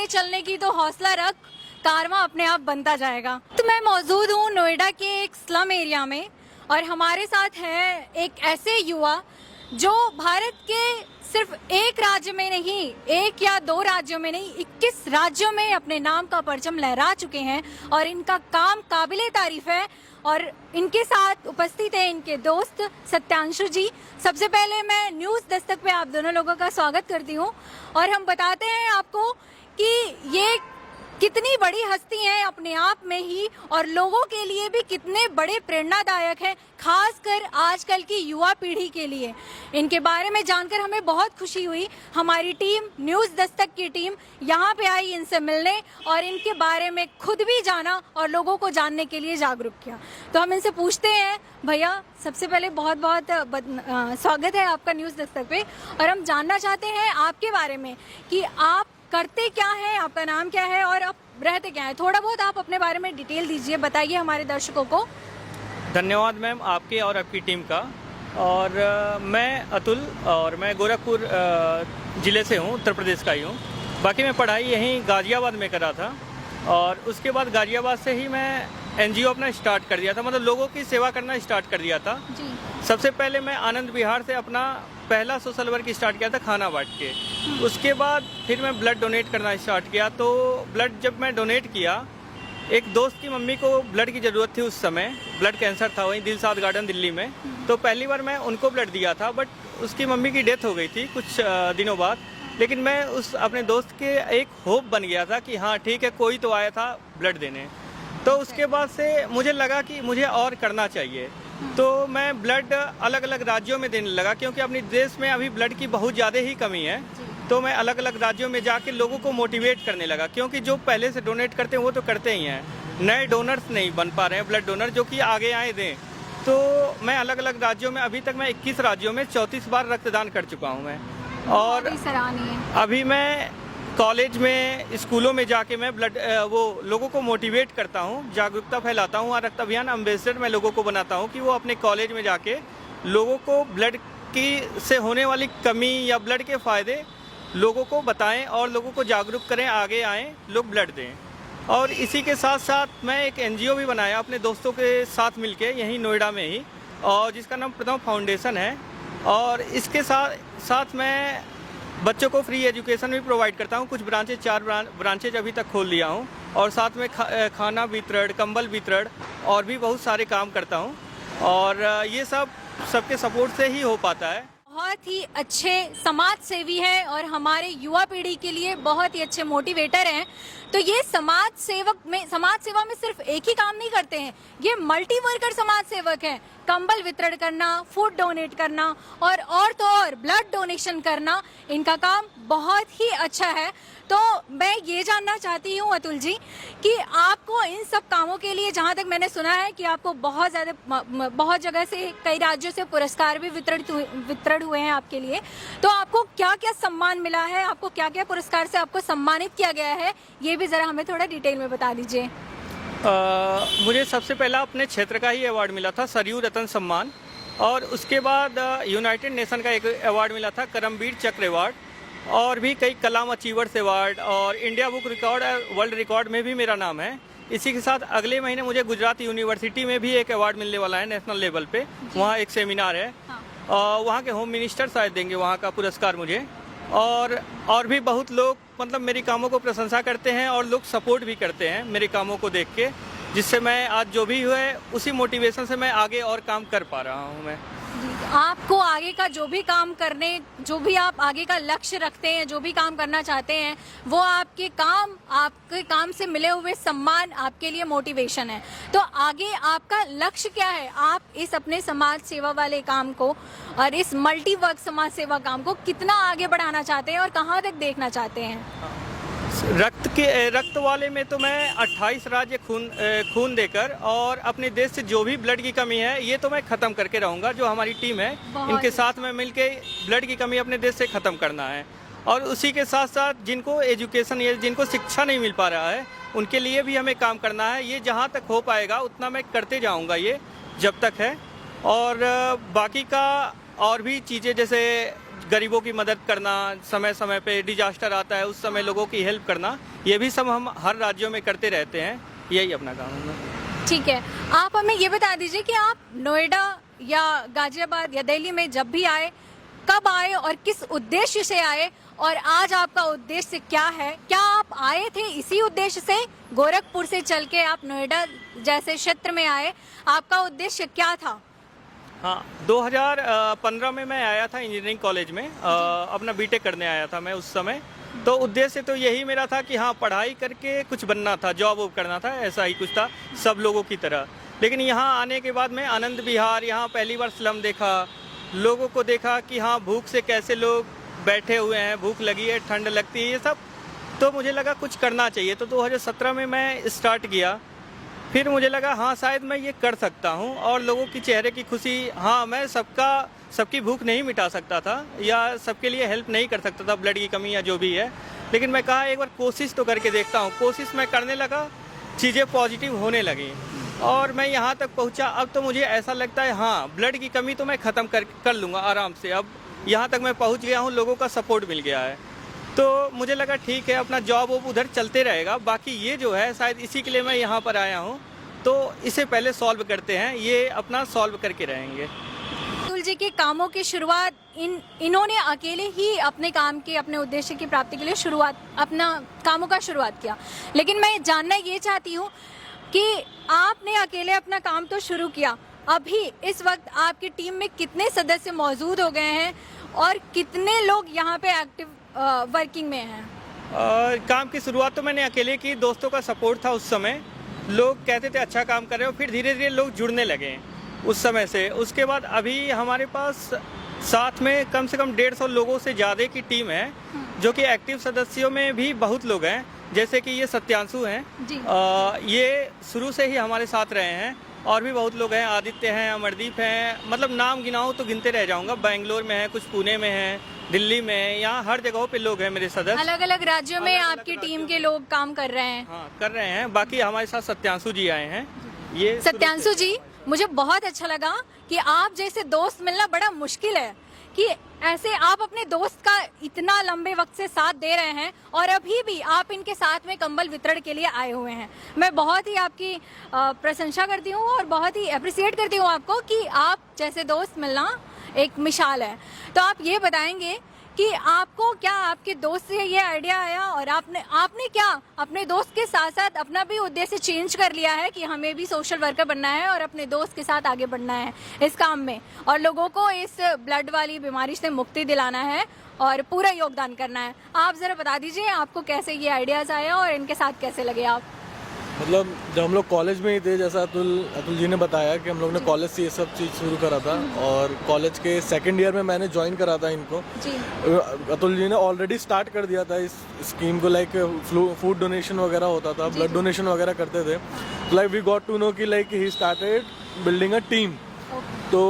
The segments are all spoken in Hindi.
चलने की तो हौसला रख, कारवां अपने आप बनता जाएगा। तो मैं मौजूद हूँ नोएडा के एक स्लम एरिया में और हमारे साथ है एक ऐसे युवा जो भारत के सिर्फ एक राज्य में नहीं, एक या दो राज्यों में नहीं, 21 राज्यों में अपने नाम का परचम लहरा चुके हैं और इनका काम काबिले तारीफ है। और इनके साथ उपस्थित है इनके दोस्त सत्यांशु जी। सबसे पहले मैं न्यूज़ दस्तक पे आप दोनों लोगों का स्वागत करती हूँ और हम बताते हैं आपको कि ये कितनी बड़ी हस्ती हैं अपने आप में ही और लोगों के लिए भी कितने बड़े प्रेरणादायक हैं, खासकर आजकल की युवा पीढ़ी के लिए। इनके बारे में जानकर हमें बहुत खुशी हुई। हमारी टीम, न्यूज़ दस्तक की टीम यहाँ पे आई इनसे मिलने और इनके बारे में खुद भी जाना और लोगों को जानने के लिए जागरूक किया। तो हम इनसे पूछते हैं, भैया सबसे पहले बहुत बहुत स्वागत है आपका न्यूज़ दस्तक पे और हम जानना चाहते हैं आपके बारे में कि आप करते क्या हैं, आपका नाम क्या है और आप रहते क्या हैं। थोड़ा बहुत आप अपने बारे में डिटेल दीजिए, बताइए हमारे दर्शकों को। धन्यवाद मैम आपके और आपकी टीम का। और मैं अतुल और मैं गोरखपुर ज़िले से हूँ, उत्तर प्रदेश का ही हूँ। बाकी मैं पढ़ाई यहीं गाज़ियाबाद में करा था और उसके बाद गाज़ियाबाद से ही मैं एनजीओ अपना स्टार्ट कर दिया था, मतलब लोगों की सेवा करना स्टार्ट कर दिया था जी। सबसे पहले मैं आनंद विहार से अपना पहला सोशल वर्क स्टार्ट किया था खाना बांट के। उसके बाद फिर मैं ब्लड डोनेट करना स्टार्ट किया। तो ब्लड जब मैं डोनेट किया, एक दोस्त की मम्मी को ब्लड की ज़रूरत थी, उस समय ब्लड कैंसर था वहीं दिलसाद गार्डन दिल्ली में। तो पहली बार मैं उनको ब्लड दिया था, बट उसकी मम्मी की डेथ हो गई थी कुछ दिनों बाद। लेकिन मैं उस अपने दोस्त के एक होप बन गया था कि हाँ ठीक है, कोई तो आया था ब्लड देने। तो उसके बाद से मुझे लगा कि मुझे और करना चाहिए। तो मैं ब्लड अलग अलग राज्यों में देने लगा, क्योंकि अपने देश में अभी ब्लड की बहुत ज़्यादा ही कमी है। तो मैं अलग अलग राज्यों में जाके लोगों को मोटिवेट करने लगा, क्योंकि जो पहले से डोनेट करते हैं वो तो करते ही हैं, नए डोनर्स नहीं बन पा रहे हैं ब्लड डोनर जो कि आगे आए दें। तो मैं अलग अलग राज्यों में, अभी तक मैं 21 राज्यों में 34 बार रक्तदान कर चुका हूँ मैं। और अभी मैं कॉलेज में, स्कूलों में जाके मैं ब्लड वो लोगों को मोटिवेट करता हूँ, जागरूकता फैलाता हूँ और रक्त अभियान एम्बेसडर मैं लोगों को बनाता हूँ कि वो अपने कॉलेज में जाके लोगों को ब्लड की से होने वाली कमी या ब्लड के फ़ायदे लोगों को बताएं और लोगों को जागरूक करें, आगे आएँ, लोग ब्लड दें। और इसी के साथ साथ मैं एक एनजीओ भी बनाया अपने दोस्तों के साथ मिलके यहीं नोएडा में ही, और जिसका नाम प्रथम फाउंडेशन है। और इसके साथ मैं बच्चों को फ्री एजुकेशन भी प्रोवाइड करता हूँ। कुछ ब्रांचेज, 4 ब्रांचेज अभी तक खोल दिया हूँ और साथ में खाना वितरण, कंबल वितरण और भी बहुत सारे काम करता हूँ। और ये सब सबके सपोर्ट से ही हो पाता है। बहुत ही अच्छे समाज सेवी हैं और हमारे युवा पीढ़ी के लिए बहुत ही अच्छे मोटिवेटर हैं। तो ये समाज सेवा में सिर्फ एक ही काम नहीं करते हैं, ये मल्टी वर्कर समाज सेवक हैं। कंबल वितरण करना, फूड डोनेट करना और तो और ब्लड डोनेशन करना, इनका काम बहुत ही अच्छा है। तो मैं ये जानना चाहती हूँ अतुल जी कि आपको इन सब कामों के लिए, जहाँ तक मैंने सुना है कि आपको बहुत जगह से, कई राज्यों से पुरस्कार भी वितरण हुए हैं आपके लिए, तो आपको क्या क्या सम्मान मिला है, आपको क्या क्या पुरस्कार से आपको सम्मानित किया गया है, ये भी ज़रा हमें थोड़ा डिटेल में बता दीजिए। मुझे सबसे पहला अपने क्षेत्र का ही अवार्ड मिला था, सरयू रत्न सम्मान। और उसके बाद यूनाइटेड नेशन का एक अवार्ड मिला था, करमवीर चक्र अवार्ड। और भी कई कलाम अचीवर्स अवार्ड और India book record, world record में भी मेरा नाम है। इसी के साथ अगले महीने मुझे गुजरात यूनिवर्सिटी में भी एक अवार्ड मिलने वाला है नेशनल लेवल पे। वहाँ एक सेमिनार है, वहाँ के होम मिनिस्टर शायद देंगे वहाँ का पुरस्कार मुझे। और भी बहुत लोग मतलब मेरी कामों को प्रशंसा करते हैं और लोग सपोर्ट भी करते हैं मेरे कामों को देख के, जिससे मैं आज जो भी हुए उसी मोटिवेशन से मैं आगे और काम कर पा रहा हूँ मैं। आपको आगे का जो भी काम करने, जो भी आप आगे का लक्ष्य रखते हैं, जो भी काम करना चाहते हैं, वो आपके काम से मिले हुए सम्मान आपके लिए मोटिवेशन है। तो आगे आपका लक्ष्य क्या है? आप इस अपने समाज सेवा वाले काम को और इस मल्टी वर्क समाज सेवा काम को कितना आगे बढ़ाना चाहते हैं और कहाँ तक देखना चाहते हैं? रक्त वाले में तो मैं 28 राज्य खून देकर और अपने देश से जो भी ब्लड की कमी है ये तो मैं ख़त्म करके रहूँगा। जो हमारी टीम है इनके साथ में मिलके ब्लड की कमी अपने देश से ख़त्म करना है। और उसी के साथ साथ जिनको एजुकेशन या जिनको शिक्षा नहीं मिल पा रहा है उनके लिए भी हमें काम करना है। ये जहाँ तक हो पाएगा उतना मैं करते जाऊँगा ये जब तक है। और बाकी का और भी चीज़ें जैसे गरीबों की मदद करना, समय समय पे डिजास्टर आता है उस समय लोगों की हेल्प करना, ये भी सब हम हर राज्यों में करते रहते हैं। यही अपना काम है। ठीक है, आप हमें ये बता दीजिए कि आप नोएडा या गाजियाबाद या दिल्ली में जब भी आए, कब आए और किस उद्देश्य से आए, और आज आपका उद्देश्य क्या है? क्या आप आए थे इसी उद्देश्य से, गोरखपुर से चल के आप नोएडा जैसे क्षेत्र में आए, आपका उद्देश्य क्या था? हाँ, 2015 में मैं आया था इंजीनियरिंग कॉलेज में, अपना बीटेक करने आया था मैं उस समय। तो उद्देश्य तो यही मेरा था कि हाँ, पढ़ाई करके कुछ बनना था, जॉब वॉब करना था, ऐसा ही कुछ था सब लोगों की तरह। लेकिन यहाँ आने के बाद मैं आनंद विहार, यहाँ पहली बार स्लम देखा, लोगों को देखा कि हाँ, भूख से कैसे लोग बैठे हुए हैं, भूख लगी है, ठंड लगती है, ये सब। तो मुझे लगा कुछ करना चाहिए, तो 2017 में मैं स्टार्ट किया। फिर मुझे लगा हाँ, शायद मैं ये कर सकता हूँ, और लोगों की चेहरे की खुशी, हाँ, मैं सबकी भूख नहीं मिटा सकता था या सबके लिए हेल्प नहीं कर सकता था, ब्लड की कमी या जो भी है, लेकिन मैं कहा एक बार कोशिश तो करके देखता हूँ। कोशिश मैं करने लगा, चीज़ें पॉजिटिव होने लगी और मैं यहाँ तक पहुँचा। अब तो मुझे ऐसा लगता है हाँ, ब्लड की कमी तो मैं ख़त्म कर लूँगा आराम से। अब यहाँ तक मैं पहुँच गया हूँ, लोगों का सपोर्ट मिल गया है, तो मुझे लगा ठीक है, अपना जॉब वॉब उधर चलते रहेगा। बाकी ये जो है शायद इसी के लिए मैं यहाँ पर आया हूँ, तो इसे पहले सॉल्व करते हैं, ये अपना सॉल्व करके रहेंगे। अतुल जी के कामों की शुरुआत इन्होंने अकेले ही अपने काम के, अपने उद्देश्य की प्राप्ति के लिए अपना कामों का शुरुआत किया। लेकिन मैं जानना ये चाहती हूँ कि आपने अकेले अपना काम तो शुरू किया, अभी इस वक्त आपकी टीम में कितने सदस्य मौजूद हो गए हैं और कितने लोग यहाँ पे एक्टिव वर्किंग में हैं? काम की शुरुआत तो मैंने अकेले की, दोस्तों का सपोर्ट था उस समय। लोग कहते थे अच्छा काम कर रहे हो, फिर धीरे धीरे लोग जुड़ने लगे उस समय से। उसके बाद अभी हमारे पास साथ में कम से कम 150 लोगों से ज़्यादा की टीम है, जो कि एक्टिव सदस्यों में भी बहुत लोग हैं, जैसे कि ये सत्यांशु हैं, ये शुरू से ही हमारे साथ रहे हैं, और भी बहुत लोग हैं, आदित्य हैं, अमरदीप हैं, मतलब नाम गिनाऊं तो गिनते रह जाऊंगा। बेंगलोर में है, कुछ पुणे में है, दिल्ली में, यहाँ हर जगहों पे लोग हैं मेरे सदस्य। अलग अलग राज्यों में आपकी टीम के लोग काम कर रहे हैं? हाँ, कर रहे हैं। बाकी हमारे साथ सत्यांशु जी आए हैं। ये सत्यांशु जी, मुझे बहुत अच्छा लगा कि आप जैसे दोस्त मिलना बड़ा मुश्किल है, कि ऐसे आप अपने दोस्त का इतना लंबे वक्त से साथ दे रहे हैं और अभी भी आप इनके साथ में कंबल वितरण के लिए आए हुए हैं। मैं बहुत ही आपकी प्रशंसा करती हूँ और बहुत ही अप्रिशिएट करती हूँ आपको कि आप जैसे दोस्त मिलना एक मिसाल है। तो आप ये बताएंगे कि आपको क्या आपके दोस्त से ये आइडिया आया और आपने क्या अपने दोस्त के साथ साथ अपना भी उद्देश्य चेंज कर लिया है कि हमें भी सोशल वर्कर बनना है और अपने दोस्त के साथ आगे बढ़ना है इस काम में, और लोगों को इस ब्लड वाली बीमारी से मुक्ति दिलाना है और पूरा योगदान करना है? आप ज़रा बता दीजिए आपको कैसे ये आइडियाज़ आया और इनके साथ कैसे लगे आप? मतलब जब हम लोग कॉलेज में ही थे, जैसा अतुल जी ने बताया कि हम लोग ने कॉलेज से ये सब चीज़ शुरू करा था, और कॉलेज के सेकंड ईयर में मैंने ज्वाइन करा था इनको जी। अतुल जी ने ऑलरेडी स्टार्ट कर दिया था इस स्कीम को, लाइक फूड डोनेशन वगैरह होता था, ब्लड डोनेशन वगैरह करते थे। Like we got to know कि like he started building a team. तो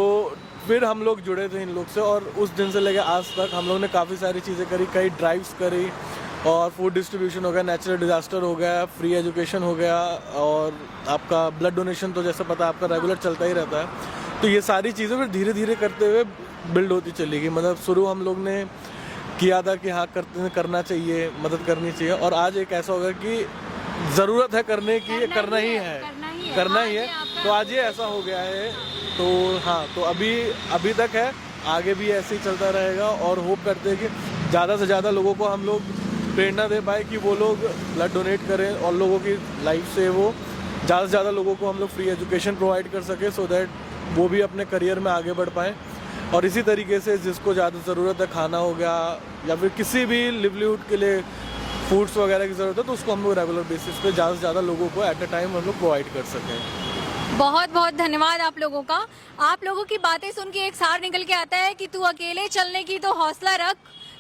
फिर हम लोग जुड़े थे इन लोग से, और उस दिन से लेकर आज तक हम लोग ने काफ़ी सारी चीज़ें करी, कई ड्राइव्स करी, और फूड डिस्ट्रीब्यूशन हो गया, नेचुरल डिजास्टर हो गया, फ्री एजुकेशन हो गया, और आपका ब्लड डोनेशन तो जैसे पता है आपका रेगुलर चलता ही रहता है। तो ये सारी चीज़ें फिर धीरे धीरे करते हुए बिल्ड होती चली गई। मतलब शुरू हम लोग ने किया था कि हाँ करना चाहिए, मदद करनी चाहिए, और आज एक ऐसा होगा कि ज़रूरत है करने की, करना ही है। तो आज ये ऐसा हो गया है। तो हाँ, तो अभी तक है, आगे भी ऐसे ही चलता रहेगा, और होप करते हैं कि ज़्यादा से ज़्यादा लोगों को हम लोग प्रेरणा दे पाए कि वो लोग ब्लड डोनेट करें, और लोगों की लाइफ से वो ज़्यादा से ज़्यादा लोगों को हम लोग फ्री एजुकेशन प्रोवाइड कर सके, सो दैट वो भी अपने करियर में आगे बढ़ पाएँ। और इसी तरीके से जिसको ज़्यादा ज़रूरत है, खाना हो गया या फिर किसी भी लिवलीहुड के लिए फूड्स वगैरह की ज़रूरत है, तो उसको हम लोग रेगुलर बेसिस पे ज़्यादा से ज़्यादा लोगों को एट अ टाइम हम लोग प्रोवाइड कर सकें। बहुत बहुत धन्यवाद आप लोगों का। आप लोगों की बातें सुन के एक सार निकल के आता है कि तू अकेले चलने की तो हौसला रख,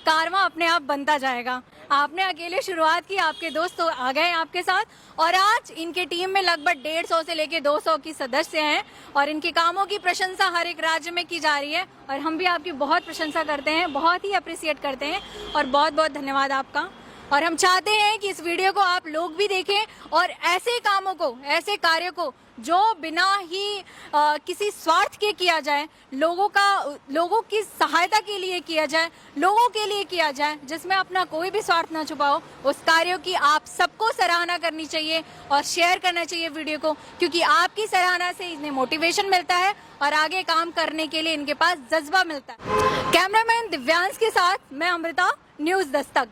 कारवां अपने आप बनता जाएगा। आपने अकेले शुरुआत की, आपके दोस्त तो आ गए आपके साथ, और आज इनके टीम में लगभग 150 से लेके 200 की सदस्य हैं, और इनके कामों की प्रशंसा हर एक राज्य में की जा रही है, और हम भी आपकी बहुत प्रशंसा करते हैं, बहुत ही अप्रिशिएट करते हैं, और बहुत बहुत धन्यवाद आपका। और हम चाहते हैं कि इस वीडियो को आप लोग भी देखें और ऐसे कामों को, ऐसे कार्यों को जो बिना ही किसी स्वार्थ के किया जाए, लोगों की सहायता के लिए किया जाए, लोगों के लिए किया जाए, जिसमें अपना कोई भी स्वार्थ ना छुपा हो, उस कार्यों की आप सबको सराहना करनी चाहिए और शेयर करना चाहिए वीडियो को, क्योंकि आपकी सराहना से इन्हें मोटिवेशन मिलता है और आगे काम करने के लिए इनके पास जज्बा मिलता है। कैमरामैन दिव्यांश के साथ मैं अमृता, न्यूज़ दस्तक।